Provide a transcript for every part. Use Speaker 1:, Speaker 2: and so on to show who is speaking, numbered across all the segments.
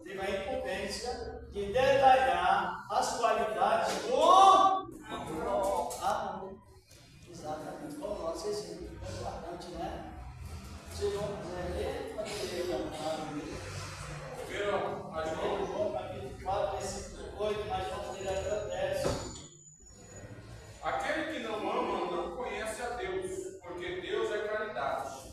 Speaker 1: teve a incumbência de detalhar as qualidades do amor. Exatamente. Como nós exemplo importante, né? Se não quiser ler, pode ler.
Speaker 2: Viram?
Speaker 1: João, capítulo 4, versículo 8, mas vamos ler até o 10.
Speaker 2: Aquele que não ama não conhece a Deus, porque Deus é caridade.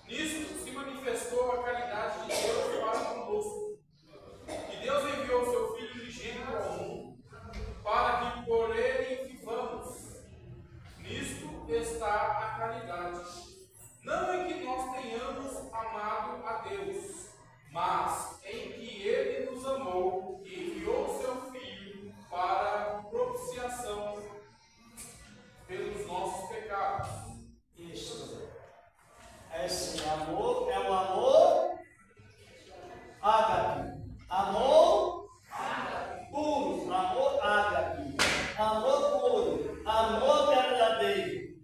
Speaker 2: Nisso se manifestou a caridade de Deus para conosco. Que Deus enviou o seu Filho unigênito ao mundo, para que por ele vivamos. Nisto está a caridade. Não em que nós tenhamos amado a Deus, mas em que ele nos amou e enviou o seu Filho para propiciação pelos nossos pecados.
Speaker 1: Isso. Esse amor é o amor ágape. Amor puro. Amor ágape. Amor puro. Amor verdadeiro.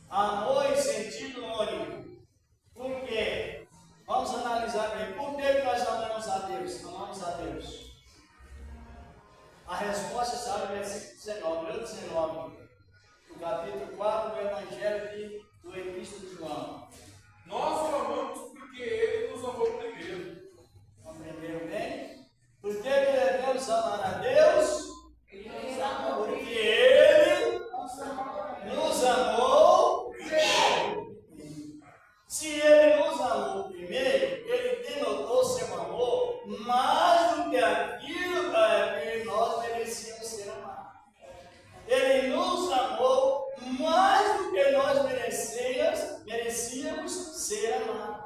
Speaker 1: Amor em sentido único. Por quê? Vamos analisar bem. Por que nós amamos a Deus? Amamos a Deus. A resposta está no versículo 19, do capítulo 4 do Evangelho do Epístolo de João.
Speaker 2: Nós o amamos porque ele nos amou primeiro.
Speaker 1: Compreenderam bem? Por que devemos amar a Deus? Porque ele nos amou primeiro. Se ele nos amou primeiro, ele denotou seu amor mais do que aquilo que nós merecíamos ser amados. Ele nos amou mais do que nós merecíamos ser amados.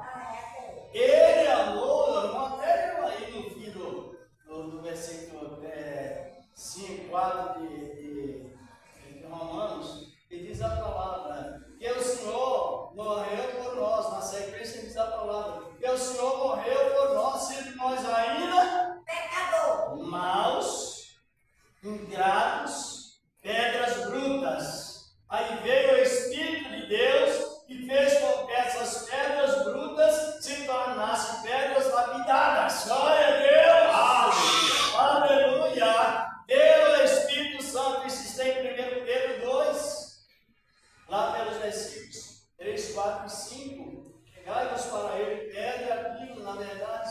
Speaker 1: Ele amou, até eu aí no fim do versículo 5, 4 de Romanos, e diz a palavra, que o Senhor morreu por nós, na sequência diz a palavra, que o Senhor morreu por nós, sendo nós ainda pecadores, maus, ingratos, pedras brutas. Aí veio o Espírito de Deus e fez com que essas pedras brutas se tornassem pedras lapidadas. Glória a Deus! Aleluia! Deus é Espírito Santo, isso está em 1 Pedro 2, lá pelos versículos 3, 4 e 5. Pegai-vos para ele, pedra aquilo, na verdade,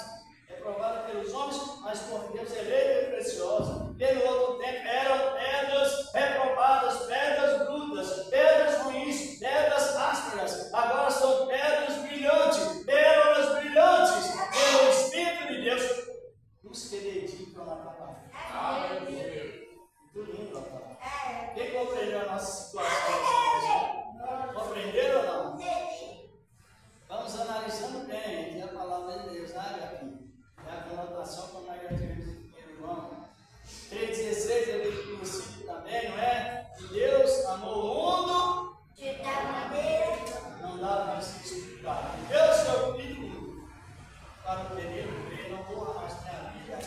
Speaker 1: é provada pelos homens, mas por Deus eleita e preciosa. Pelo outro tempo eram pedras reprovadas, pedras brutas, pedras ruins, pedras ásperas. Agora são pedras brilhantes, pérolas brilhantes, pelo Espírito de Deus, os que dedicam na palavra. Muito lindo a palavra. Quem compreendeu a nossa situação? Compreenderam ou não? Vamos analisando bem aqui a palavra de Deus, aqui. É a conotação como nós já tivemos em João 3,16, ele princípio também, não é? Que Deus amou o mundo de tal maneira, não dá para se explicar. Deus seu Filho para o período que não vou arrastar a vida.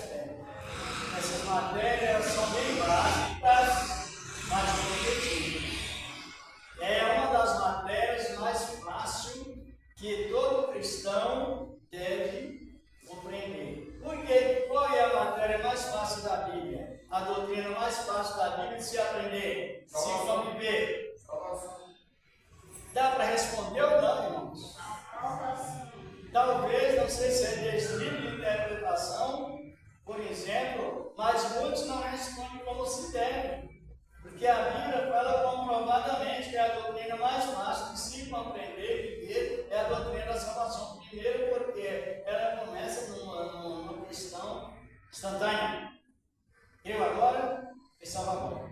Speaker 1: Essas matérias são bem básicas, mas objetivas. É uma das matérias mais fáceis que todo cristão deve compreender. Porque qual é a matéria mais fácil da Bíblia? A doutrina mais fácil da Bíblia de se aprender, se conviver. Dá para responder ou não, irmãos? Talvez, não sei se é desse livro de interpretação, por exemplo, mas muitos não respondem como se deve. Porque a Bíblia fala comprovadamente que é a doutrina mais fácil de se compreender e viver é a doutrina da salvação. Primeiro, porque ela começa no cristão instantâneo. Eu agora e Salvador.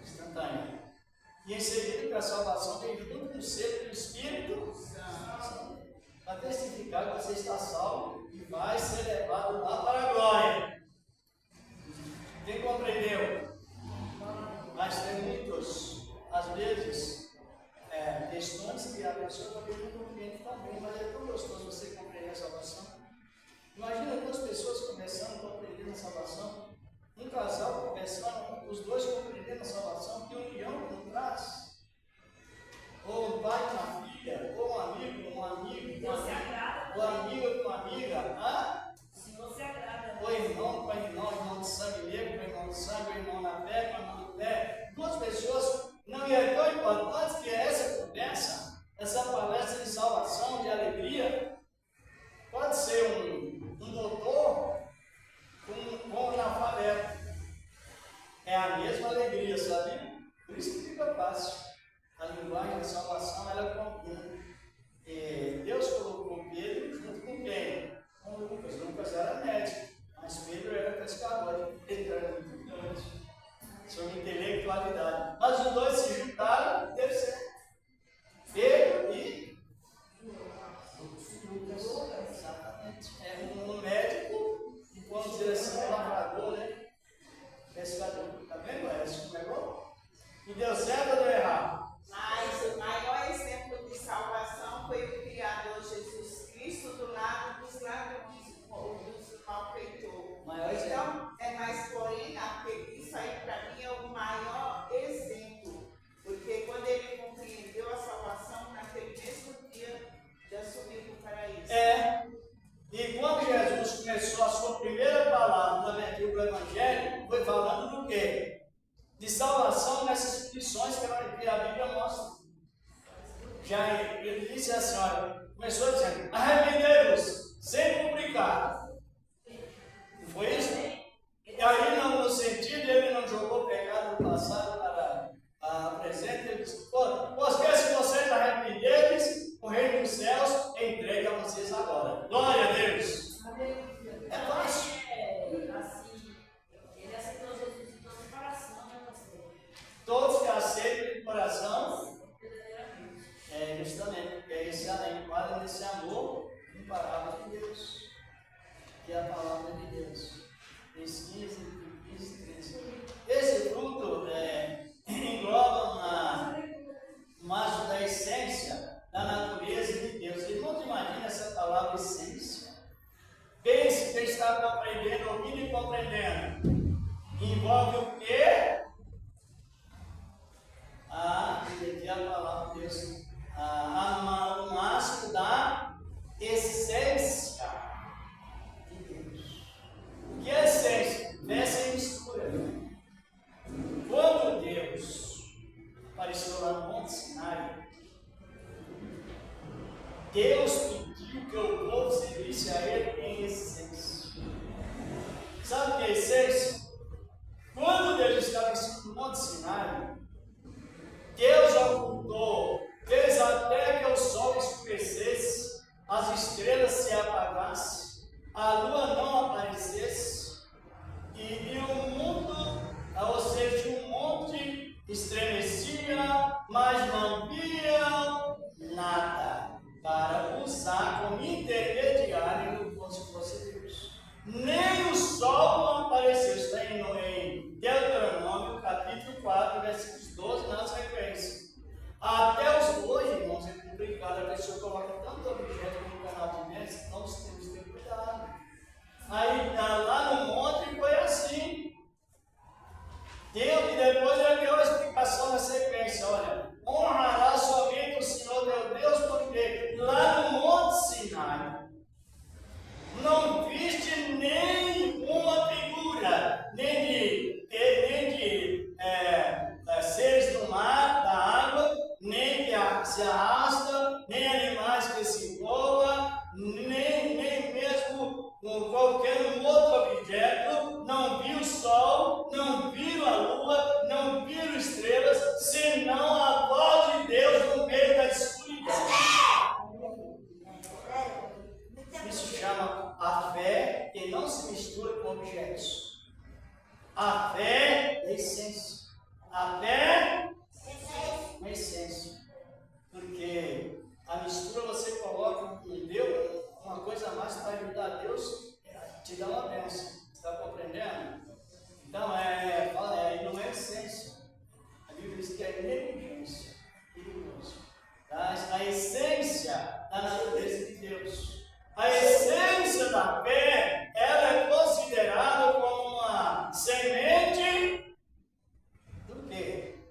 Speaker 1: Instantâneo. E em seguida, que a salvação vem junto do ser do Espírito Santo, para testificar que você está salvo e vai ser levado lá para a glória. Quem compreendeu? Mas tem muitos, às vezes, questões que a pessoa talvez não compreende também, mas é tão gostoso você compreender a salvação. Imagina duas pessoas começando a compreender a salvação, um casal começando, os dois compreendendo a salvação, que união não traz. Ou um pai com uma filha, ou um amigo com um amigo, ou amiga com amiga,
Speaker 3: Senhor se agrada.
Speaker 1: o irmão com irmão de sangue negro, com irmão de sangue, o irmão na fé, com o irmão de fé. Duas pessoas, não é tão importante que essa conversa, essa palestra de salvação, de alegria, pode ser um doutor com um analfabeto. É a mesma alegria, sabe? Por isso que fica fácil. A linguagem da salvação, ela combina. Deus colocou Pedro junto com quem? Com Lucas. Lucas era médico, mas Pedro era pescador. Pedro era muito grande. Sobre intelectualidade. Mas os dois se juntaram e deu certo. Pedro e Lucas. Exatamente. Um médico, e vamos dizer assim, um lavrador, né? Pescador. Está vendo? É isso que pegou? E deu certo ou deu errado?
Speaker 4: Mas o maior exemplo de salvação foi o Criador Jesus Cristo do lado dos malfeitores.
Speaker 1: Maior exemplo.
Speaker 4: Então, mas porém, isso aí para mim é o maior exemplo. Porque quando ele compreendeu a salvação, naquele mesmo dia, já subiu para o paraíso.
Speaker 1: E quando Jesus começou a sua primeira palavra na abertura do Evangelho, foi falando do quê? De salvação nessas lições que a Bíblia mostra. Já ele disse assim, olha, começou dizendo, arrependei-vos, sem publicar. Não foi isso? E aí, não, no sentido, ele não jogou o pecado do passado para a presente, ele disse, pois que se vocês arrependerem, o reino dos céus é entregue a vocês agora. Glória a Deus. É fácil.
Speaker 3: Assim, ele aceitou Jesus de todo o coração, né, pastor?
Speaker 1: Todos que aceitam de coração, justamente, porque esse além para nesse amor imparável de Deus, que é a palavra de Deus. 15, 13. Esse fruto engloba mais da essência da natureza de Deus. Irmãos, imagina essa palavra essência. Pense que está compreendendo, ouvindo e compreendendo. Envolve o quê? Aqui é a palavra de Deus. O máximo da essência de Deus. O que é essência? Essa é mistura. Quando Deus apareceu lá no Monte Sinai, Deus pediu que o povo servisse a Ele em essência. Sabe o que é essência? Quando Deus estava em cima do Monte Sinai, Deus ocultou, fez até que o sol escurecesse, as estrelas se apagassem, a lua não aparecesse, e o mundo, ou seja, o monte estremecia, mas não viam nada para usar como intermediário como se fosse Deus. Nem o sol não apareceu. Está em Deuteronômio, capítulo 4, versículos 12, na sequência. Até os bois, irmãos, é complicado. A pessoa coloca tanto objeto no canal de mesa, então nós temos que ter cuidado. Aí, lá no monte, foi assim. E depois ele deu a explicação na sequência. Olha, honrará somente o Senhor teu Deus, porque lá no Monte Sinai não viste nenhuma figura, nem de seres do mar, da água, nem que se arrasta, nem animais que se voam, nem mesmo qualquer outro objeto. Não viu o sol, não viu a lua, não viu estrelas, senão a voz de Deus no meio da escuridão. Isso chama a fé que não se mistura com objetos. A fé é essência. A fé é essência. Porque a mistura você coloca em Deus, uma coisa a mais para ajudar Deus, te dá uma bênção. Está compreendendo? Então, não é essência. A Bíblia diz que é negligência. Perigoso. A essência da natureza de Deus. A essência da fé